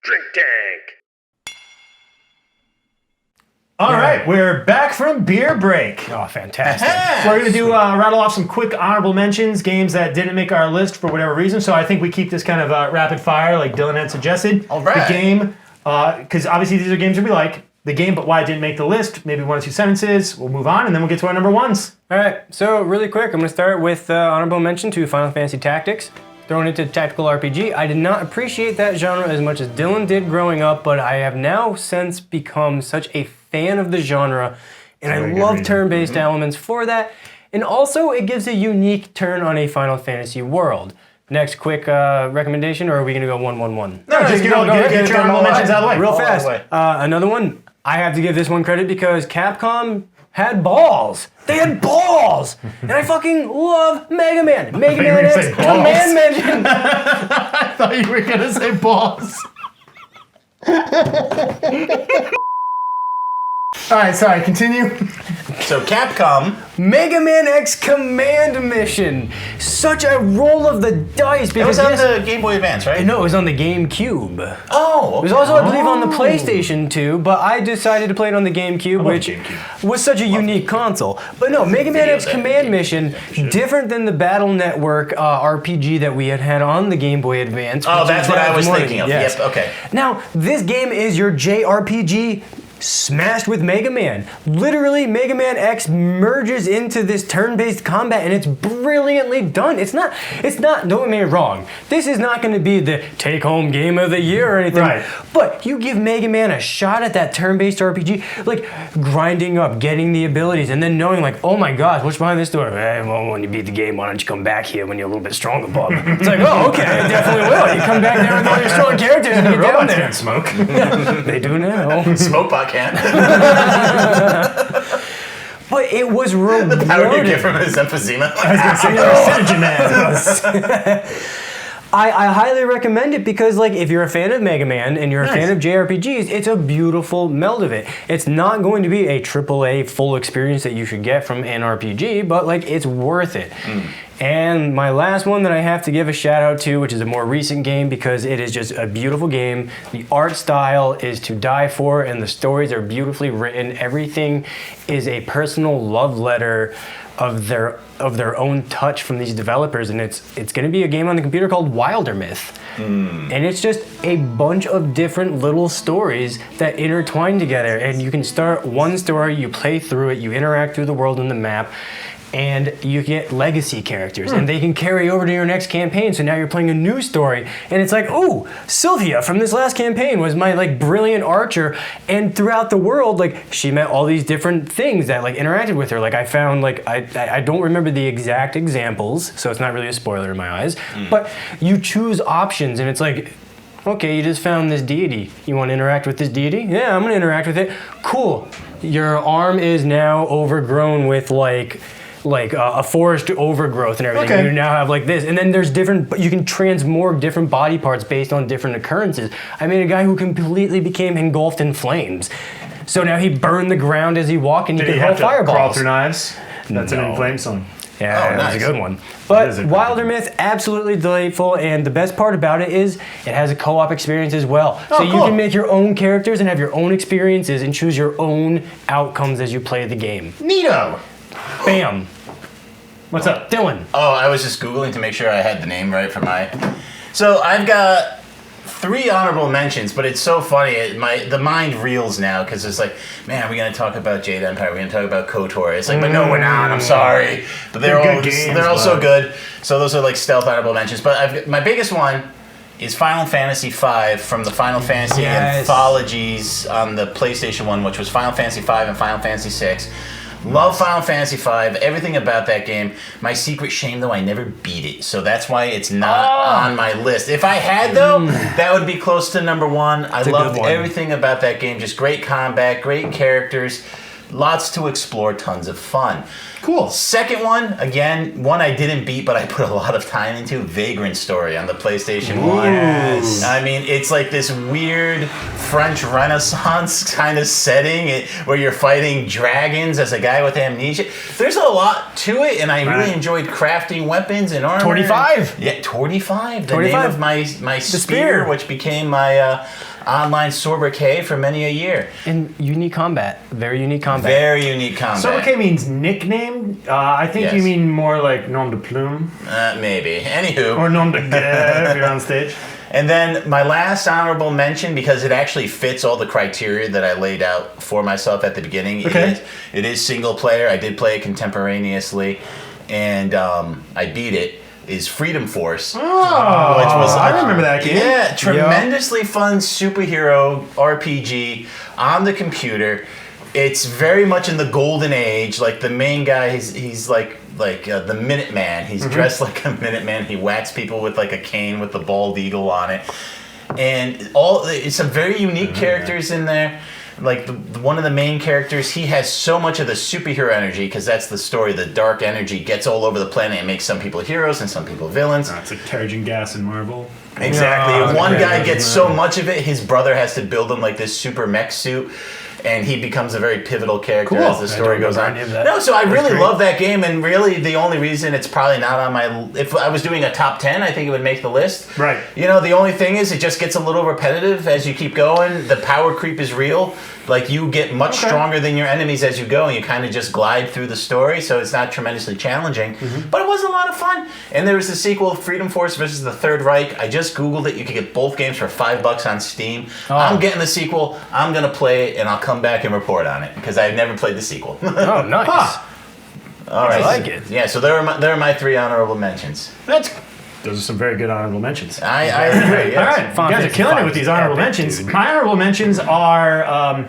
Drink Tank. All right, we're back from beer break. Oh, fantastic. We're going to do rattle off some quick honorable mentions, games that didn't make our list for whatever reason. So I think we keep this kind of rapid fire, like Dylan had suggested. All right. The game, because obviously these are games that we like. The game, but why it didn't make the list. Maybe one or two sentences. We'll move on, and then we'll get to our number ones. All right, so really quick, I'm going to start with honorable mention to Final Fantasy Tactics. Thrown into tactical RPG. I did not appreciate that genre as much as Dylan did growing up, but I have now since become such a fan of the genre, and I love turn-based elements for that. And also, it gives a unique turn on a Final Fantasy world. Next quick recommendation, or are we going to go 1-1-1? No, just get your honorable mentions out of the way. Real fast. Another one, I have to give this one credit because Capcom had balls. They had balls! And I fucking love Mega Man. Mega Man X Command Mission. I thought you were going to say balls. All right, sorry, continue. So Capcom. Mega Man X Command Mission. Such a roll of the dice. It was on the Game Boy Advance, right? No, it was on the GameCube. Oh, okay. It was also, I believe, on the PlayStation 2, but I decided to play it on the GameCube, which was such a unique console. But no, Mega Man X Command Mission, different than the Battle Network RPG that we had on the Game Boy Advance. Oh, that's what I was thinking of. Yes. Yep, okay. Now, this game is your JRPG smashed with Mega Man. Literally, Mega Man X merges into this turn-based combat, and it's brilliantly done. It's not, don't get me wrong, this is not going to be the take-home game of the year or anything, right. But you give Mega Man a shot at that turn-based RPG, like grinding up, getting the abilities, and then knowing like, oh my gosh, what's behind this door? Well, when you beat the game, why don't you come back here when you're a little bit stronger, Bob? It's like, oh, okay, I definitely will. You come back there with all your strong characters and get down there. Can't smoke. They do now. Smoke pot can. But it was rewarding. The power you get from his emphysema. I was going to say, carcinogen man. I highly recommend it because, like, if you're a fan of Mega Man and you're a fan of JRPGs, it's a beautiful meld of it. It's not going to be a AAA full experience that you should get from an RPG, but, like, it's worth it. And my last one that I have to give a shout out to, which is a more recent game because it is just a beautiful game. The art style is to die for, and the stories are beautifully written. Everything is a personal love letter of their own touch from these developers, and it's going to be a game on the computer called Wildermyth. And it's just a bunch of different little stories that intertwine together, and you can start one story, you play through it, you interact through the world and the map, and you get legacy characters, and they can carry over to your next campaign. So now you're playing a new story, and it's like, oh, Sylvia from this last campaign was my like brilliant archer, and throughout the world, like she met all these different things that like interacted with her. Like I found like I don't remember the exact examples, so it's not really a spoiler in my eyes. But you choose options, and it's like, okay, you just found this deity. You want to interact with this deity? Yeah, I'm gonna interact with it. Cool. Your arm is now overgrown with like a forest overgrowth and everything. Okay. You now have like this, and then there's different. You can transmorg different body parts based on different occurrences. I made a guy who completely became engulfed in flames. So now he burned the ground as he walked, and he could hold fireballs. Crawl through knives? That's an In Flames song. Yeah, nice. That was a good one. But is a good Wildermyth, absolutely delightful, and the best part about it is it has a co-op experience as well. So you cool. can make your own characters and have your own experiences and choose your own outcomes as you play the game. Neato. Bam. What's up? Dylan. Oh, I was just Googling to make sure I had the name right for my... So I've got 3 honorable mentions, but it's so funny. The mind reels now because it's like, man, are we going to talk about Jade Empire? We're going to talk about KOTOR. It's like, but no, we're not. I'm sorry. But they're all so good. So those are like stealth honorable mentions. But my biggest one is Final Fantasy V from the Final Fantasy anthologies on the PlayStation 1, which was Final Fantasy V and Final Fantasy VI. Love Final Fantasy V, everything about that game. My secret shame, though, I never beat it. So that's why it's not on my list. If I had, though, that would be close to number 1. I loved everything about that game. Just great combat, great characters. Lots to explore, tons of fun. Cool. Second one, again, one I didn't beat, but I put a lot of time into, Vagrant Story on the PlayStation 1. Yes. I mean, it's like this weird French Renaissance kind of setting where you're fighting dragons as a guy with amnesia. There's a lot to it, and I really enjoyed crafting weapons and armor. 25. Yeah, 25. The 25. name of my spear, which became my online sobriquet for many a year. And unique combat. Very unique combat. Very unique combat. Sobriquet means nickname. I think Yes. you mean more like nom de plume Maybe. Anywho. or nom de guerre if you're on stage. And then my last honorable mention, because it actually fits all the criteria that I laid out for myself at the beginning. Okay. It is single player. I did play it contemporaneously, and I beat it. Is Freedom Force. Oh, I remember that game. Yeah, tremendously fun superhero RPG on the computer. It's very much in the golden age. Like the main guy, he's like the Minuteman. He's dressed like a Minuteman. He whacks people with like a cane with the bald eagle on it, and it's some very unique characters in there. Like one of the main characters, he has so much of the superhero energy because that's the story. The dark energy gets all over the planet and makes some people heroes and some people villains. It's like Terrigen Gas and Marvel. Exactly. Yeah, One okay. guy gets so much of it, his brother has to build him like this super mech suit, and he becomes a very pivotal character Cool. as the story I don't goes on. remember any of that. No, so I really great. love that game, and really the only reason it's probably not on my... If I was doing a top 10, I think it would make the list. Right. You know, the only thing is it just gets a little repetitive as you keep going. The power creep is real. Like, you get much stronger than your enemies as you go, and you kind of just glide through the story, so it's not tremendously challenging. But it was a lot of fun. And there was the sequel, Freedom Force versus the Third Reich. I just Googled it. You could get both games for $5 on Steam. I'm getting the sequel. I'm going to play it, and I'll come back and report on it, because I've never played the sequel. Oh, nice. All right. I like it. Yeah, so there are my 3 honorable mentions. Those are some very good honorable mentions. I agree, yes. All right, you guys are killing it with these honorable mentions. My honorable mentions are,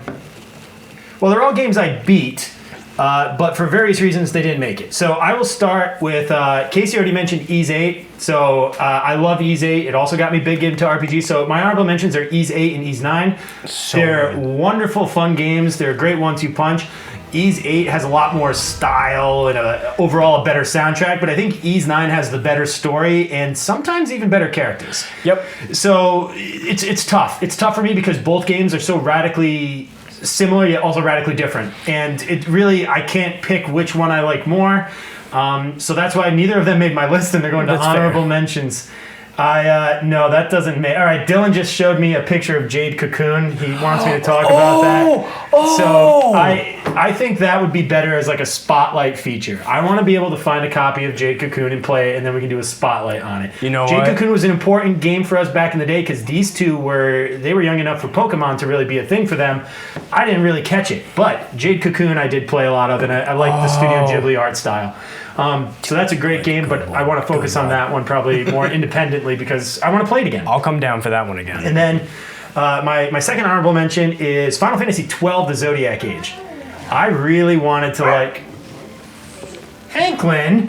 well, they're all games I beat, but for various reasons they didn't make it. So I will start with, Casey already mentioned Ys 8. So I love Ys 8. It also got me big into RPG. So my honorable mentions are Ys 8 and Ys 9. They're wonderful, fun games. They're a great 1-2 punch. Ys 8 has a lot more style and overall a better soundtrack, but I think Ys 9 has the better story and sometimes even better characters. Yep. So it's tough. It's tough for me because both games are so radically similar yet also radically different, and it really I can't pick which one I like more. So that's why neither of them made my list, and they're going to That's honorable fair. mentions. No, that doesn't make. All right, Dylan just showed me a picture of Jade Cocoon. He wants me to talk about that. So I think that would be better as like a spotlight feature. I want to be able to find a copy of Jade Cocoon and play it, and then we can do a spotlight on it. You know Jade what? Cocoon was an important game for us back in the day because these two were young enough for Pokemon to really be a thing for them. I didn't really catch it, but Jade Cocoon I did play a lot of, and I like the Studio Ghibli art style. So that's a great game, but I want to focus on that one probably more independently because I want to play it again. I'll come down for that one again. And then my second honorable mention is Final Fantasy XII: The Zodiac Age. I really wanted to like Hanklin.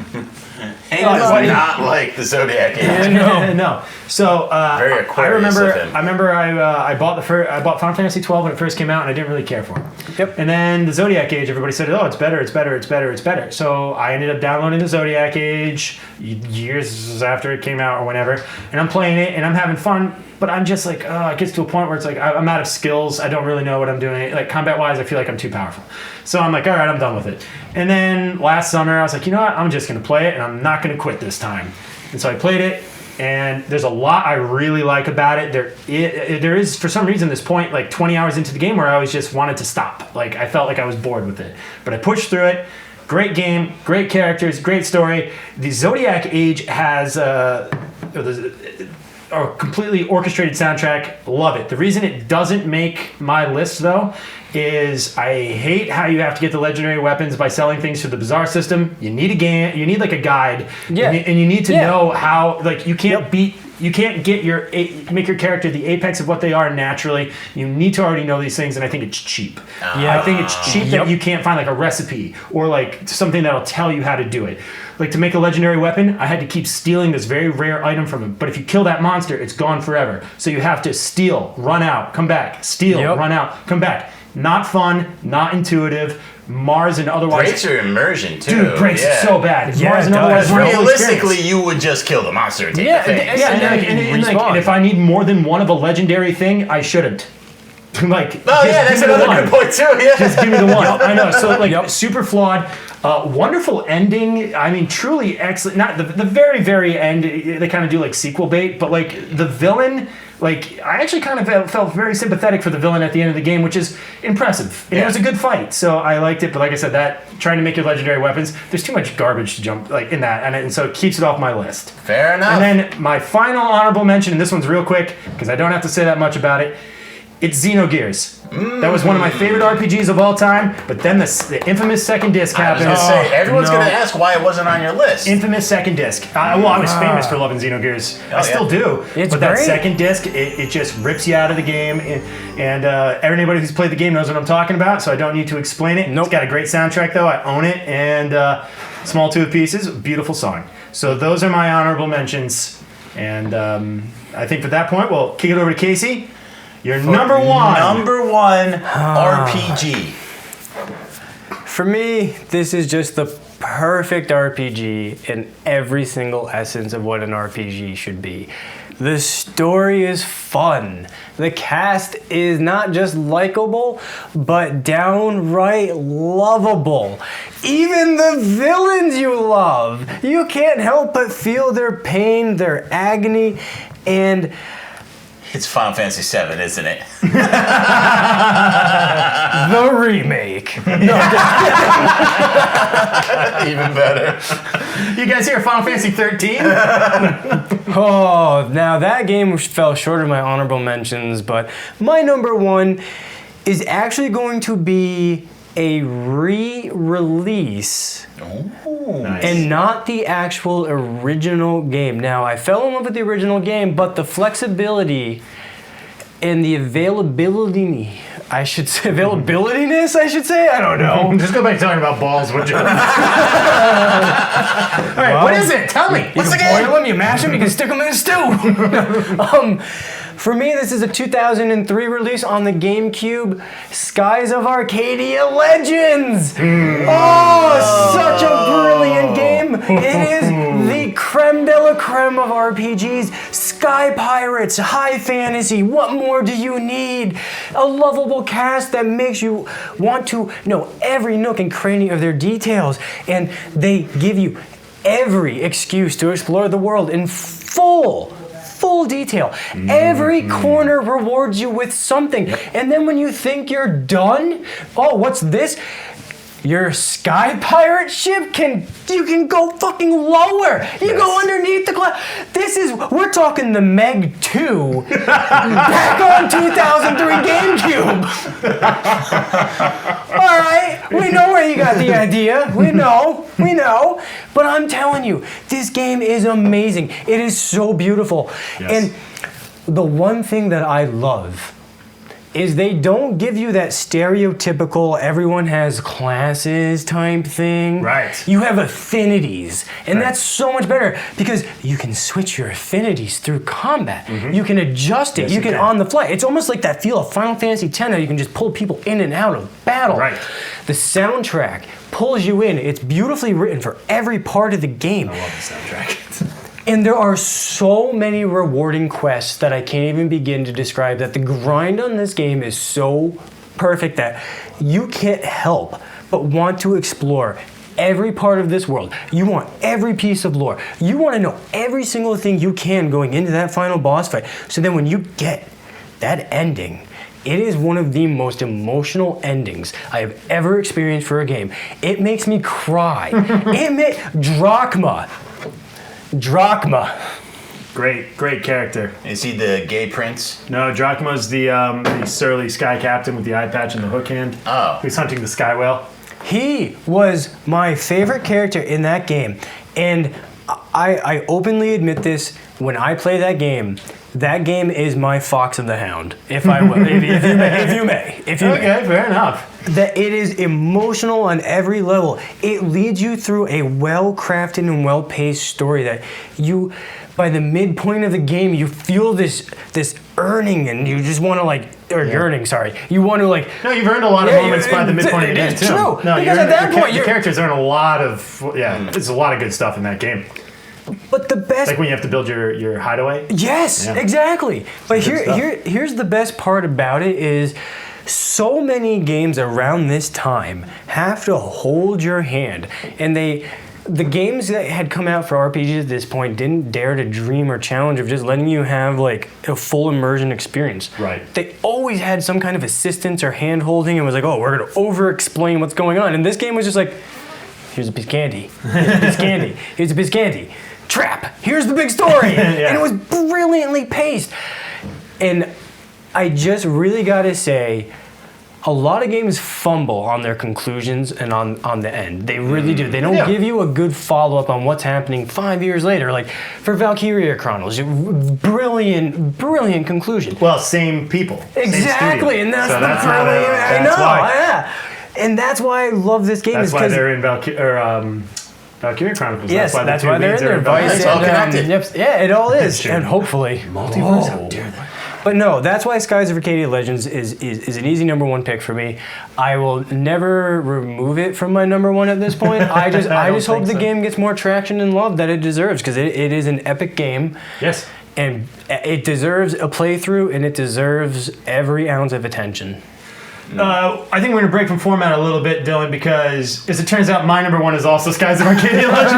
Hank does not like the Zodiac Age. No. So Very I Aquarius remember. of him. I remember. I bought Final Fantasy XII when it first came out, and I didn't really care for it. Yep. And then the Zodiac Age, everybody said, "Oh, it's better. It's better. It's better. It's better." So I ended up downloading the Zodiac Age years after it came out or whenever, and I'm playing it and I'm having fun. But I'm just like, it gets to a point where it's like I'm out of skills. I don't really know what I'm doing. Like combat-wise, I feel like I'm too powerful. So I'm like, all right, I'm done with it. And then last summer, I was like, you know what? I'm just gonna play it, and I'm not gonna quit this time. And so I played it, and there's a lot I really like about it. There is, for some reason, this point, like 20 hours into the game, where I always just wanted to stop. Like I felt like I was bored with it, but I pushed through it. Great game, great characters, great story. The Zodiac Age has a completely orchestrated soundtrack. Love it. The reason it doesn't make my list though is I hate how you have to get the legendary weapons by selling things through the bazaar system. You need a game. You need like a guide. Yeah. And you need to Yeah. know how. Like you can't beat. You can't get make your character the apex of what they are naturally. You need to already know these things, and I think it's cheap. Yeah. I think it's cheap that you can't find like a recipe or like something that'll tell you how to do it. Like to make a legendary weapon, I had to keep stealing this very rare item from him. But if you kill that monster, it's gone forever. So you have to steal, run out, come back, steal, Yep. run out, come back. Not fun, not intuitive, Mars and otherwise. Breaks your immersion too. Dude, breaks it so bad. Yeah, Mars it and otherwise does. workable Realistically, experience. you would just kill the monster and take Yeah, the thing. and- Yeah, and like, respawn. if I need more than one of a legendary thing, I shouldn't. Like, Oh yeah, that's give me the another one. good point too. Yeah. Just give me the one. I know. So like Yep. super flawed, wonderful ending. I mean, truly excellent. Not the very very end. They kind of do like sequel bait, but like the villain. Like I actually kind of felt very sympathetic for the villain at the end of the game, which is impressive. And Yeah. it was a good fight, so I liked it. But like I said, that trying to make your legendary weapons, there's too much garbage to jump like in that, and so it keeps it off my list. Fair enough. And then my final honorable mention, and this one's real quick because I don't have to say that much about it. It's Xenogears. That was one of my favorite RPGs of all time. But then the infamous second disc I was happened. gonna say everyone's no. gonna ask why it wasn't on your list. Infamous second disc. Well, I was famous for loving Xenogears. I still do. It's but that great. second disc, it just rips you out of the game. And everybody who's played the game knows what I'm talking about, so I don't need to explain it. Nope. It's got a great soundtrack, though. I own it. And Small Tooth Pieces, beautiful song. So those are my honorable mentions. And I think at that point, we'll kick it over to Casey. Your number one. Number one RPG. For me, this is just the perfect RPG in every single essence of what an RPG should be. The story is fun. The cast is not just likable, but downright lovable. Even the villains you love. You can't help but feel their pain, their agony, and It's Final Fantasy VII, isn't it? the remake. Even better. You guys hear Final Fantasy 13? Oh, now that game fell short of my honorable mentions, but my number one is actually going to be a re-release and not the actual original game. Now, I fell in love with the original game, but the flexibility and the availability, I should say, I don't know. Just go back to talking about balls, would you? All right, what is it? Tell me. You can boil them, you mash them, you can stick them in a stew. For me, this is a 2003 release on the GameCube, Skies of Arcadia Legends. Oh, such a brilliant game. It is the creme de la creme of RPGs. Sky Pirates, high fantasy, what more do you need? A lovable cast that makes you want to know every nook and cranny of their details. And they give you every excuse to explore the world in full detail. Every corner rewards you with something. And then when you think you're done, oh, what's this? Your Sky Pirate ship you can go fucking lower. You go underneath the cloud. We're talking the Meg 2 back on 2003 GameCube. All right, we know where you got the idea. We know. But I'm telling you, this game is amazing. It is so beautiful. Yes. And the one thing that I love is they don't give you that stereotypical everyone has classes type thing. Right. You have affinities. And Right. that's so much better because you can switch your affinities through combat. You can adjust it. Yes, you you can can. on the fly. It's almost like that feel of Final Fantasy X how you can just pull people in and out of battle. Right. The soundtrack pulls you in. It's beautifully written for every part of the game. I love the soundtrack. And there are so many rewarding quests that I can't even begin to describe, that the grind on this game is so perfect that you can't help but want to explore every part of this world. You want every piece of lore. You want to know every single thing you can going into that final boss fight. So then when you get that ending, it is one of the most emotional endings I have ever experienced for a game. It makes me cry. Drachma. Great character. Is he the gay prince? No, Drachma's the surly sky captain with the eye patch and the hook hand. Oh. Who's hunting the sky whale. He was my favorite character in that game. And I openly admit this, when I play that game is my Fox and the Hound, if I will, if you may. Okay, fair enough. That it is emotional on every level. It leads you through a well-crafted and well-paced story that you, by the midpoint of the game, you feel this earning, and you just want to yearning. Sorry, you want to No, you've earned a lot of moments by the midpoint of the game it's too. true. No, Because at that point, your characters earn a lot of There's a lot of good stuff in that game. But the best Like when you have to build your hideaway. Yes, Yeah. exactly. But good stuff. here's the best part about it is so many games around this time have to hold your hand, and the games that had come out for RPGs at this point didn't dare to dream or challenge of just letting you have like a full immersion experience. Right. They always had some kind of assistance or hand holding and was like, oh, we're gonna over explain what's going on. And this game was just like, here's a piece of candy. Here's a piece of candy. Here's a piece of candy. Trap. Here's the big story. Yeah. And it was brilliantly paced. And I just really gotta say, a lot of games fumble on their conclusions and on the end. They really do. They don't Yeah. give you a good follow-up on what's happening 5 years later. Like for Valkyria Chronicles, brilliant conclusion. Well, same people. Same Exactly, studio. and that's So the not brilliant. I that's know, why. yeah. And that's why I love this game. That's is why 'cause- they're in Valkyria Chronicles. Yes, that's the why two they're leads in are there. Valkyria. Vice It's all and, connected. yep, yeah, it all is, True. and hopefully Multiverse, Whoa. how dare they. But no, that's why Skies of Arcadia Legends is an easy number one pick for me. I will never remove it from my number one at this point. I just I don't hope think the so. game gets more traction and love that it deserves, because it is an epic game. Yes. And it deserves a playthrough, and it deserves every ounce of attention. I think we're going to break from format a little bit, Dylan, because as it turns out, my number one is also Skies of Arcadia Legends.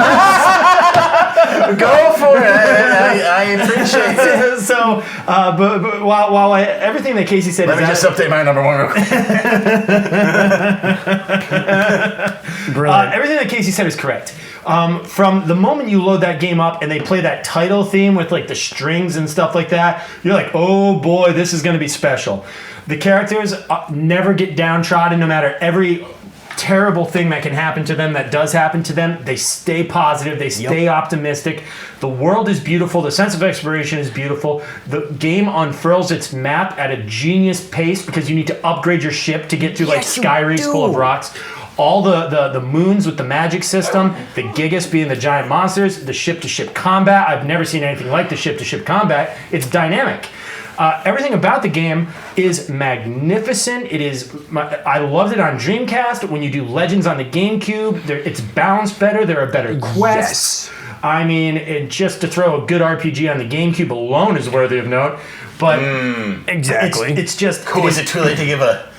Go for it. I appreciate it. So, but while everything that Casey said Let is me just update my number one real quick. Brilliant. everything that Casey said is correct. From the moment you load that game up and they play that title theme with like the strings and stuff like that, you're like, oh boy, this is going to be special. The characters never get downtrodden, no matter every terrible thing that can happen to them, that does happen to them. They stay positive, they stay optimistic. The world is beautiful, the sense of exploration is beautiful. The game unfurls its map at a genius pace because you need to upgrade your ship to get through like Yes, you sky reefs full of do. rocks. All the moons with the magic system, the Gigas being the giant monsters, the ship-to-ship combat. I've never seen anything like the ship-to-ship combat. It's dynamic. Everything about the game is magnificent. I loved it on Dreamcast. When you do Legends on the GameCube, it's balanced better. There are better quests. I mean, just to throw a good RPG on the GameCube alone is worthy of note. But Exactly. it's just Cool. Is it too late to give a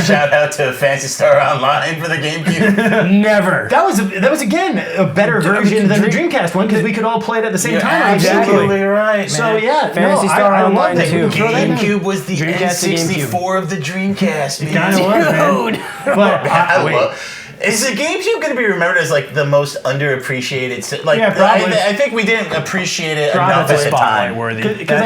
shout out to Fantasy Star Online for the GameCube? Never. That was again a better version than the Dreamcast one because we could all play it at the same time. on the absolutely GameCube. right, man. So yeah, Fantasy no, Star I Online love that. too. Throw that in. GameCube was the Dreamcast to N64 of the Dreamcast, man. Kinda was, man. But Is the GameCube going to be remembered as like the most underappreciated? Like, Yeah, probably. I think we didn't appreciate it Probably. enough at the Spotlight time. worthy. Because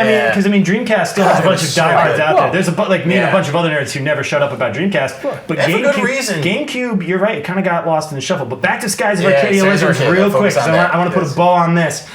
I mean, Dreamcast still has a God, it bunch was of so diehards good. out Whoa. there. There's like me and a Yeah. bunch of other nerds who never shut up about Dreamcast. But And for GameCube, good reason. GameCube, you're right, it kind of got lost in the shuffle. But back to Skies of Yeah, Arcadia Skies of Legends Arcadia, real quick, focus because on that, I want to put a yes. bow on this.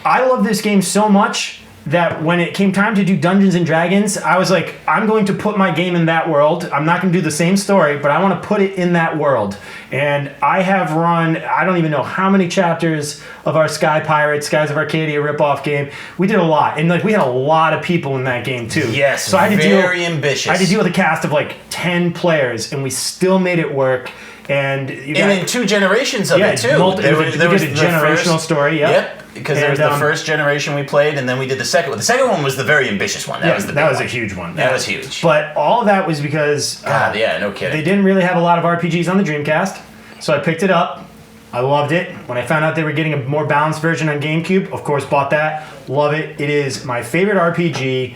I love this game so much that when it came time to do Dungeons and Dragons, I was like, I'm going to put my game in that world. I'm not going to do the same story, but I want to put it in that world. And I have run, I don't even know how many chapters of our Sky Pirates, Skies of Arcadia ripoff game. We did a lot. And like we had a lot of people in that game too. Yes, so I had to very ambitious. I had to deal with a cast of like 10 players, and we still made it work. And you got, And in two generations of it too. we did a generational story. Yep. Because there was And, the first generation we played, and then we did the second one. The second one was the very ambitious one. That was the big that was one. a huge one. That was huge. But all of that was because God, yeah, no kidding. they didn't really have a lot of RPGs on the Dreamcast, so I picked it up. I loved it. When I found out they were getting a more balanced version on GameCube, of course, bought that. Love it. It is my favorite RPG.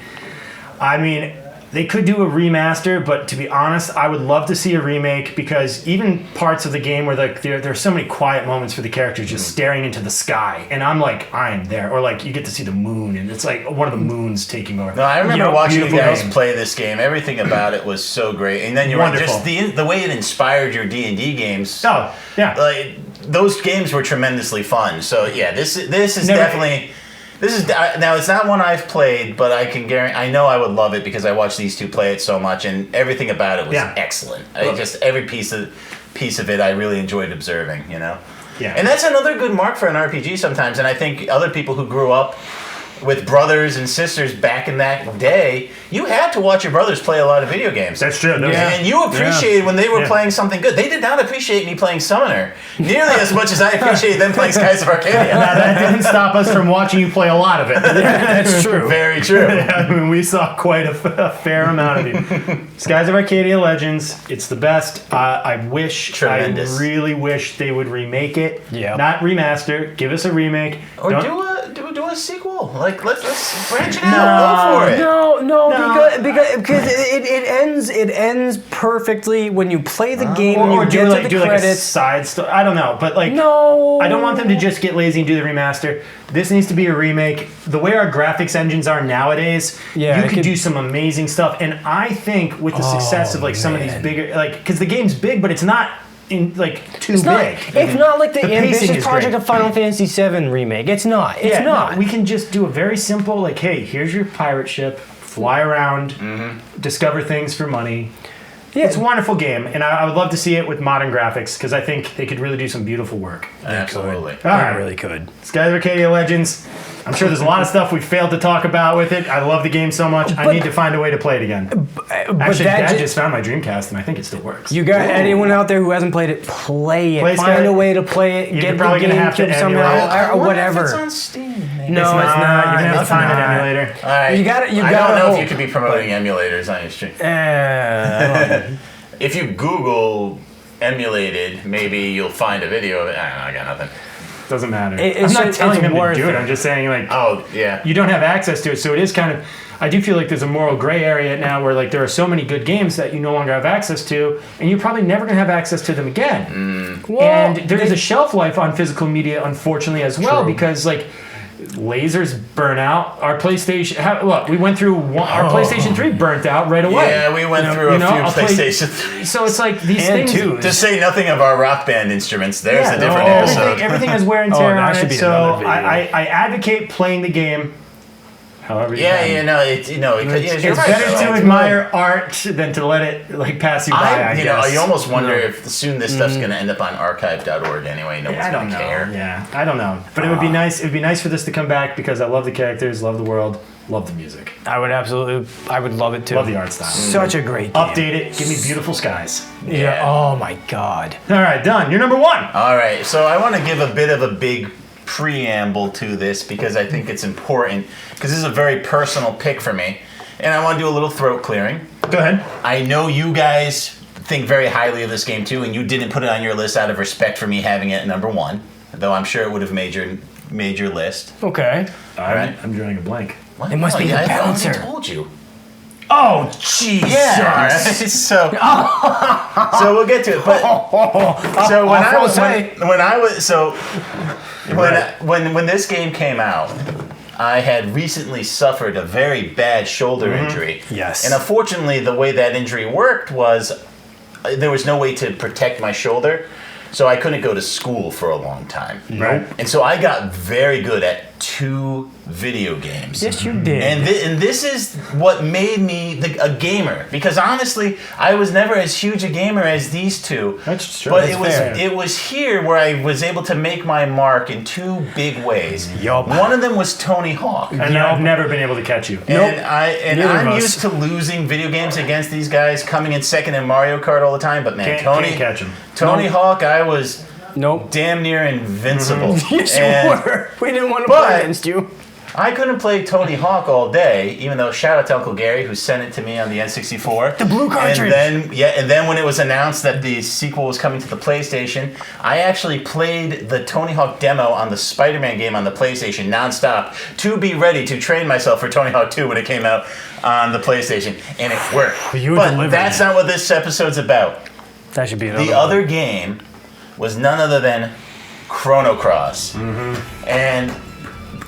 I mean, they could do a remaster, but to be honest, I would love to see a remake because even parts of the game where like there are so many quiet moments for the characters just staring into the sky, and I'm like, I'm there, or like you get to see the moon, and it's like one of the moons taking over. No, I remember Yup, watching you beautiful guys game. play this game. Everything about it was so great, and then you're right, Wonderful. just the way it inspired your D&D games. Oh, yeah. Like those games were tremendously fun. So yeah, this is Never- definitely. This is now. It's not one I've played, but I can guarantee. I know I would love it because I watched these two play it so much, and everything about it was Yeah. excellent. Just every piece of it, I really enjoyed observing. You know. Yeah. And that's another good mark for an RPG sometimes. And I think other people who grew up with brothers and sisters back in that day, you had to watch your brothers play a lot of video games. That's true. And you appreciated when they were playing something good. They did not appreciate me playing Summoner nearly as much as I appreciated them playing Skies of Arcadia. Now, that didn't stop us from watching you play a lot of it. That's true. Very true. I mean, we saw quite a fair amount of you. Skies of Arcadia Legends, it's the best. I Tremendous. really wish they would remake it. Yeah. Not remaster. Give us a remake. Or Don't- do a sequel. Like let's branch it out. Go for it. No, because it ends perfectly when you play the game and or you do get like to do the like a credits. side story. I don't know, but like No. I don't want them to just get lazy and do the remaster. This needs to be a remake. The way our graphics engines are nowadays, Yeah, you it could could- do some amazing stuff. And I think with the success of like some of these man. bigger, like because the game's big, but it's not in like too It's not, big. it's not like the The pacing ambitious is project great. of Final Fantasy VII remake. It's not. It's Yeah, no, not. we can just do a very simple like, hey, here's your pirate ship, fly around, discover things for money. Yeah. It's a wonderful game, and I would love to see it with modern graphics because I think they could really do some beautiful work. Absolutely. All right, really could. Skies of Arcadia Legends. I'm sure there's a lot of stuff we failed to talk about with it. I love the game so much. I But- need to find a way to play it again. But Actually, that Dad ju- just found my Dreamcast, and I think it still works. You got anyone out there who hasn't played it? Play it. Play Find Sky- a way to play it. You're Get probably the gonna game have to to somehow emulate it. or If whatever. it's on Steam. Maybe. No, It's it's not. not. You're gonna have to It's find an not. emulator. All right. You I gotta don't know hope. if you could be promoting emulators on your stream. If you Google emulated, maybe you'll find a video of it. I don't know, I got nothing. Doesn't matter. It's I'm not just- telling it's them to worth do it. it. I'm just saying, like, Oh, yeah. you don't have access to it, so it is kind of. I do feel like there's a moral gray area now where like there are so many good games that you no longer have access to, and you're probably never gonna have access to them again. And there is a shelf life on physical media, unfortunately, as well, True. because like lasers burn out. Our PlayStation, look, we went through our PlayStation 3 burnt out right away. Yeah, we went through a few I'll play- PlayStation 3. So it's like these And things. two. To say nothing of our Rock Band instruments, there's Yeah, a different everything, episode. everything has wear and Oh, tear that on should it. be So another video. I advocate playing the game. However, you Yeah, can. yeah, no, it's you're It's right. better though. to admire art than to let it like pass you by. I you guess. know, you almost wonder No. if soon this stuff's going to end up on archive.org anyway. No one's I going don't to know. care. Yeah, I don't know. But it would be nice. It would be nice for this to come back because I love the characters, love the world, love the music, I would love it too. love the art style. Such a great game. Update it. Give me beautiful skies. Yeah. Oh my god. All right, done. You're number one. All right, so I want to give a bit of a big preamble to this because I think it's important because this is a very personal pick for me, and I want to do a little throat clearing. Go ahead. I know you guys think very highly of this game too, and you didn't put it on your list out of respect for me having it at number one, though I'm sure it would have made your list. Okay. right. I'm drawing a blank. What? It must be the I already bouncer. told you. Oh, Jesus. Yeah. all right. So we'll get to it. But so when I was when this game came out, I had recently suffered a very bad shoulder injury. Yes. And unfortunately, the way that injury worked was there was no way to protect my shoulder, so I couldn't go to school for a long time. Right. And so I got very good at 2 video games. Yes, you did. And this is what made me a gamer. Because honestly, I was never as huge a gamer as these two. That's true. But That's fair. it was here where I was able to make my mark in 2 big ways. Yup. One of them was Tony Hawk. And I've never been able to catch you. And Neither of I'm us. used to losing video games against these guys, coming in second in Mario Kart all the time. But man, Can't catch 'em. Tony Hawk, I was Nope. damn near invincible. Yes, you And were. We didn't want to But- play against you. I couldn't play Tony Hawk all day, even though shout out to Uncle Gary who sent it to me on the N64. The blue cartridge. And then when it was announced that the sequel was coming to the PlayStation, I actually played the Tony Hawk demo on the Spider-Man game on the PlayStation nonstop to be ready to train myself for Tony Hawk 2 when it came out on the PlayStation, and it worked. You but delivered. that's not what this episode's about. That should be another The one. other game was none other than Chrono Cross. And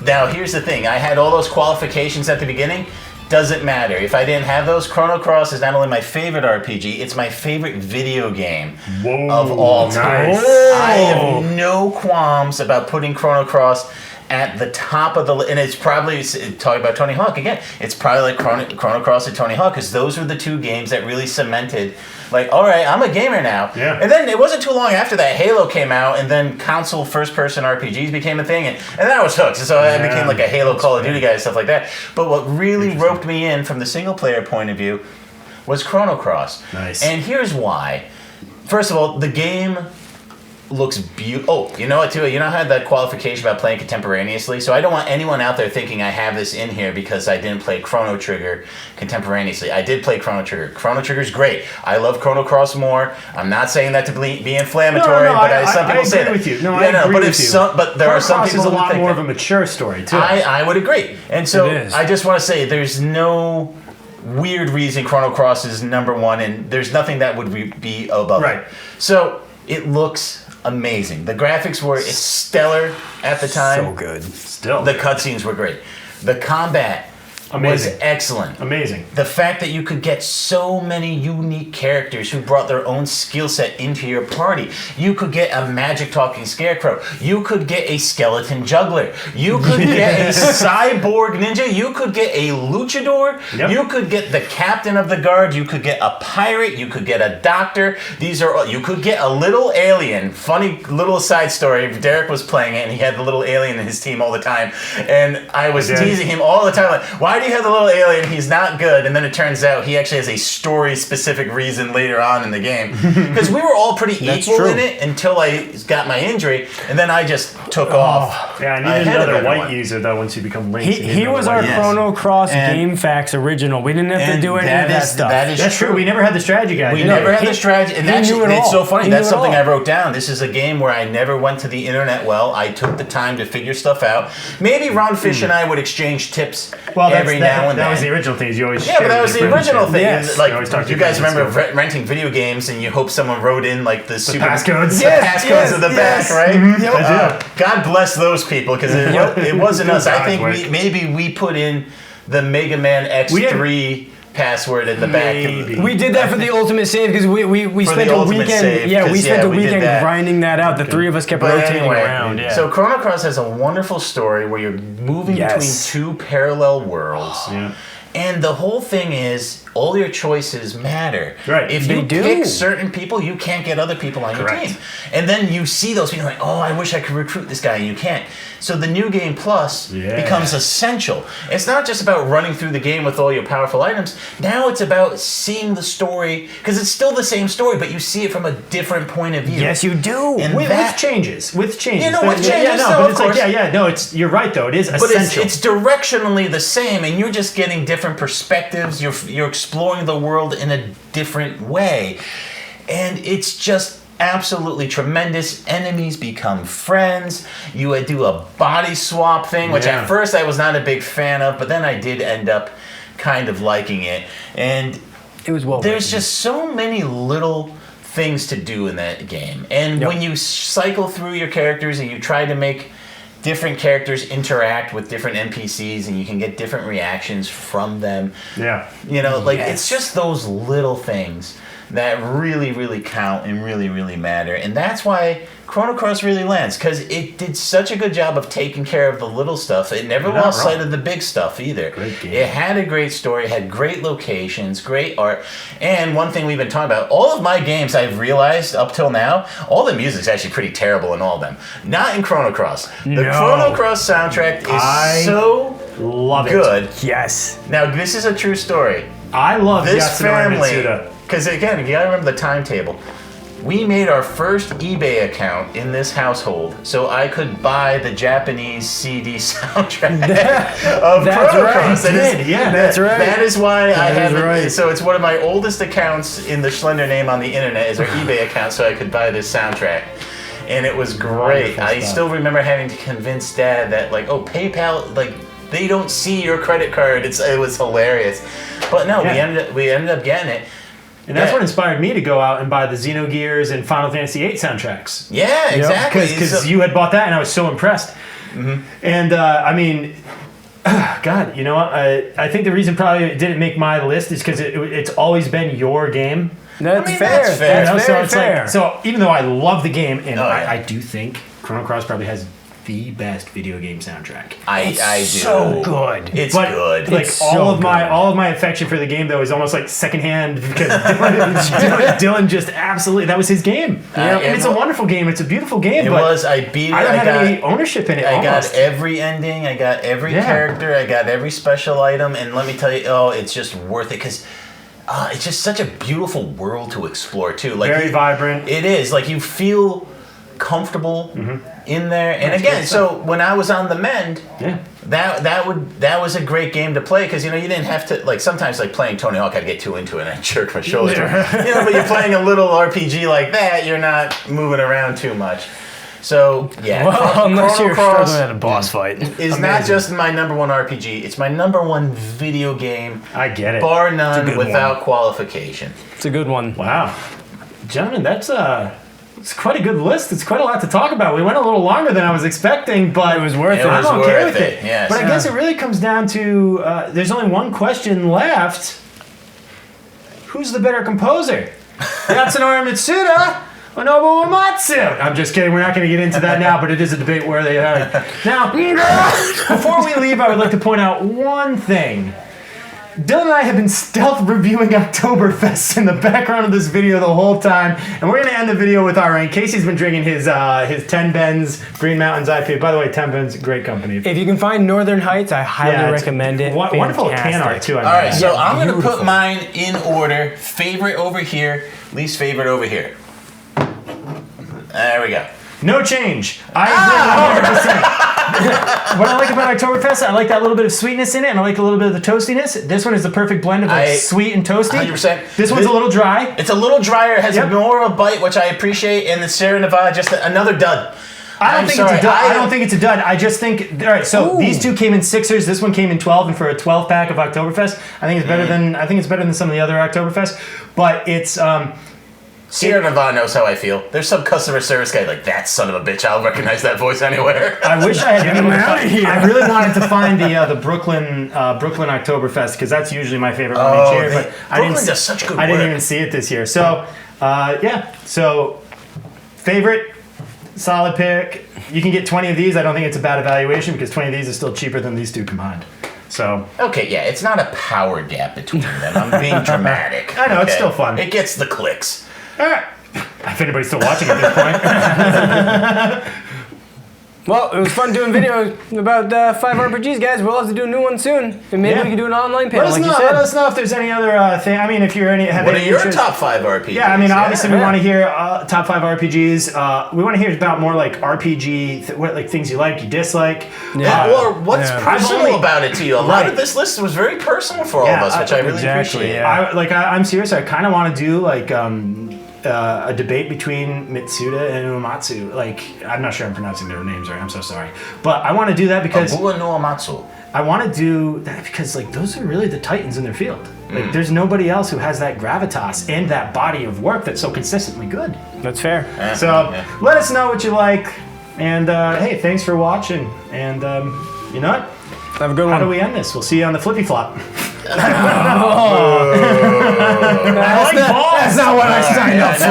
now here's the thing. I had all those qualifications at the beginning. Doesn't matter. If I didn't have those, Chrono Cross is not only my favorite RPG, it's my favorite video game of all time. nice. I have no qualms about putting Chrono Cross at the top of the and it's probably talking about Tony Hawk again. It's probably like Chrono Cross and Tony Hawk because those were the two games that really cemented. Like, all right, I'm a gamer now. Yeah. And then it wasn't too long after that Halo came out, and then console first-person RPGs became a thing, and then I was hooked. So I became like a Halo Call of Duty guy and stuff like that. But what really roped me in from the single-player point of view was Chrono Cross. Nice. And here's why. First of all, the game looks beautiful. Oh, you know what, too? You know, I had that qualification about playing contemporaneously, so I don't want anyone out there thinking I have this in here because I didn't play Chrono Trigger contemporaneously. I did play Chrono Trigger. Chrono Trigger's great. I love Chrono Cross more. I'm not saying that to be inflammatory, but some people say that. I agree with you. No, I agree but with you. But there are some Cross people is a who lot think more that. of a mature story, too. I would agree. And so It is. I just want to say there's no weird reason Chrono Cross is number one, and there's nothing that would be above Right. it. So it looks amazing. The graphics were stellar at the time. So good. Still. The cutscenes were great. The combat Amazing. was excellent. Amazing. The fact that you could get so many unique characters who brought their own skill set into your party. You could get a magic talking scarecrow. You could get a skeleton juggler. You could get a cyborg ninja. You could get a luchador. Yep. You could get the captain of the guard. You could get a pirate. You could get a doctor. You could get a little alien. Funny little side story. Derek was playing it and he had the little alien in his team all the time. And I was teasing him all the time like, why do you have the little alien? He's not good. And then it turns out he actually has a story-specific reason later on in the game. Because we were all pretty equal true. in it until I got my injury, and then I just took off. Yeah, I need ahead of another white everyone. user, though, once you become Link. He was our Yes. Chrono Cross And- Game Facts original. We didn't have to And do any of that stuff. That is That's true. We never had the strategy guide. We did never we? had the strategy, and he that's knew it it's all. so funny. He That's knew it something all. I wrote down. This is a game where I never went to the internet well. I took the time to figure stuff out. Maybe Ron Fish and I would exchange tips every now and then. That was the original thing. You always Yeah, but that was the original thing. Yes. And, like, You always talk to you your guys friends remember and stuff. renting video games, and you hope someone wrote in like the super passcodes. the Yes, passcodes yes, of the yes. back, right? I do. God bless those people because it wasn't us. I God's think work. maybe we put in the Mega Man X3 password in the back. Maybe. We did that for the ultimate save because we For spent the a ultimate weekend. save, Yeah, we 'cause, spent a we did weekend that. grinding that out. The three of us kept But rotating anyway, around. Yeah. So Chrono Cross has a wonderful story where you're moving Yes. between two parallel worlds. Yeah. And the whole thing is, all your choices matter. Right. If They you do. pick certain people, you can't get other people on Correct. your team. And then you see those people like, oh, I wish I could recruit this guy, and you can't. So the New Game Plus Yeah. becomes essential. It's not just about running through the game with all your powerful items. Now it's about seeing the story, because it's still the same story, but you see it from a different point of view. yes, you do. And With that- changes. With changes. You know, with Yeah, changes, no, no, but of it's course. like, no, you're right, though. It is But essential. it's directionally the same, and you're just getting different perspectives. You're exploring the world in a different way, and it's just absolutely tremendous. Enemies become friends. You do a body swap thing, which Yeah. at first I was not a big fan of, but then I did end up kind of liking it. And It was well. there's written. just so many little things to do in that game. And Yep. when you cycle through your characters and you try to make different characters interact with different NPCs and you can get different reactions from them, yeah. you know, like Yes. it's just those little things that really, really count and really, really matter. And that's why Chrono Cross really lands, because it did such a good job of taking care of the little stuff. It never You're not lost wrong. sight of the big stuff either. Great game. It had a great story, had great locations, great art. And one thing we've been talking about, all of my games I've realized up till now, all the music's actually pretty terrible in all of them. Not in Chrono Cross. The No. Chrono Cross soundtrack is so Love it. good. Yes. Now, this is a true story. I love This Yasunori family, Mitsuda. because again, you gotta remember the timetable. We made our first eBay account in this household so I could buy the Japanese CD soundtrack of That's Chrono right, Cross. you did, yeah. That's right. That is why I That have is it. right. So it's one of my oldest accounts in the Schlender name on the internet is our eBay account so I could buy this soundtrack. And it was great. Wonderful I stuff. still remember having to convince Dad that like, oh, PayPal, like they don't see your credit card. It was hilarious. But no, Yeah. we ended up getting it. And that's Yeah. what inspired me to go out and buy the Xenogears and Final Fantasy VIII soundtracks. Yeah, exactly. Because So- you had bought that and I was so impressed. And I mean, God, you know what? I think the reason probably it didn't make my list is because it's always been your game. That's mean, fair. that's fair. You know, That's so very it's fair. like, so even though I love the game, and Oh, yeah. I do think Chrono Cross probably has the best video game soundtrack. I do. So good. It's But good. like It's all so of my good. all of my affection for the game though is almost like secondhand because Dylan just absolutely that was his game. And it's a wonderful game. It's a beautiful game. It but was. I beat it. I don't have got, any ownership in it. I almost. got every ending. I got every Yeah. character. I got every special item. And let me tell you, it's just worth it because it's just such a beautiful world to explore too. Like Very vibrant. It is like you feel comfortable in there. And That's again, good so when I was on the mend, Yeah. that was a great game to play because you didn't have to like sometimes like playing Tony Hawk I'd get too into it and I'd jerk my shoulders. But you're playing a little RPG like that, you're not moving around too much. So yeah, Well, unless Chrono you're Cross struggling at a boss fight. is not just my number one RPG; it's my number one video game, I get it. bar none, good without qualification. It's a good one. Wow. Gentlemen, it's quite a good list. It's quite a lot to talk about. We went a little longer than I was expecting, but It was worth It it. was I'm okay worth with it, it. yes. But I guess it really comes down to there's only one question left. Who's the better composer? Yatsunori Mitsuda or Nobuo Uematsu? I'm just kidding. We're not going to get into that now, but it is a debate where they are. Now, before we leave, I would like to point out one thing. Dylan and I have been stealth reviewing Oktoberfest in the background of this video the whole time, and we're gonna end the video with our rank. Casey's been drinking his 10 Benz Green Mountains IPA. By the way, 10 Benz, great company. If you can find Northern Heights, I highly it's recommend it. Wonderful can Fantastic. art too. I All right, so Yeah, I'm gonna beautiful. put mine in order: favorite over here, least favorite over here. There we go. No change. I agree 100%. What I like about Oktoberfest, I like that little bit of sweetness in it, and I like a little bit of the toastiness. This one is the perfect blend of like sweet and toasty. 100%. This one's a little dry. It's a little drier, has Yep. more of a bite, which I appreciate, and the Sierra Nevada, just another dud. I don't I'm think sorry, it's a dud. I I- don't think it's a dud. I just think all right. So these two came in 6ers. This one came in 12, and for a 12 pack of Oktoberfest, I think it's better than some of the other Oktoberfest. But it's Sierra Nevada knows how I feel. There's some customer service guy like, that son of a bitch, I'll recognize that voice anywhere. I wish I had been able to outta find, here. I really wanted to find the Brooklyn Oktoberfest because that's usually my favorite one each year. But I Brooklyn didn't. does such good I didn't work. even see it this year. So yeah. So favorite. Solid pick. You can get 20 of these. I don't think it's a bad evaluation because 20 of these is still cheaper than these two combined. So Okay, yeah, it's not a power gap between them. I'm being dramatic. I know, it's okay? still fun. It gets the clicks. all right. If anybody's still watching at this point. Well, it was fun doing videos about 5 RPGs, guys. We'll have to do a new one soon. And maybe Yeah. we can do an online Let panel, us like know. you Let said. us know if there's any other thing. I mean, if you're have What are any your interest- top 5 RPGs? Yeah, I mean, obviously we yeah. want to hear top 5 RPGs. We want to hear about more like RPG, what like things you like, you dislike. Yeah. Or what's Yeah. personal I've only- about it to you? A lot Right. of this list was very personal for all Yeah, of us, which I really exactly, appreciate. yeah. I'm serious. I kind of want to do like a debate between Mitsuda and Uematsu. Like, I'm not sure I'm pronouncing their names right. I'm so sorry, but I want to do that because Abula no Amatsu. I want to do that because like those are really the titans in their field. Like, there's nobody else who has that gravitas and that body of work that's so consistently good. That's fair. So let us know what you like, and hey, thanks for watching. And you know what? Have a good one. How do we end this? We'll see you on the flippy flop. That's not what I signed up for.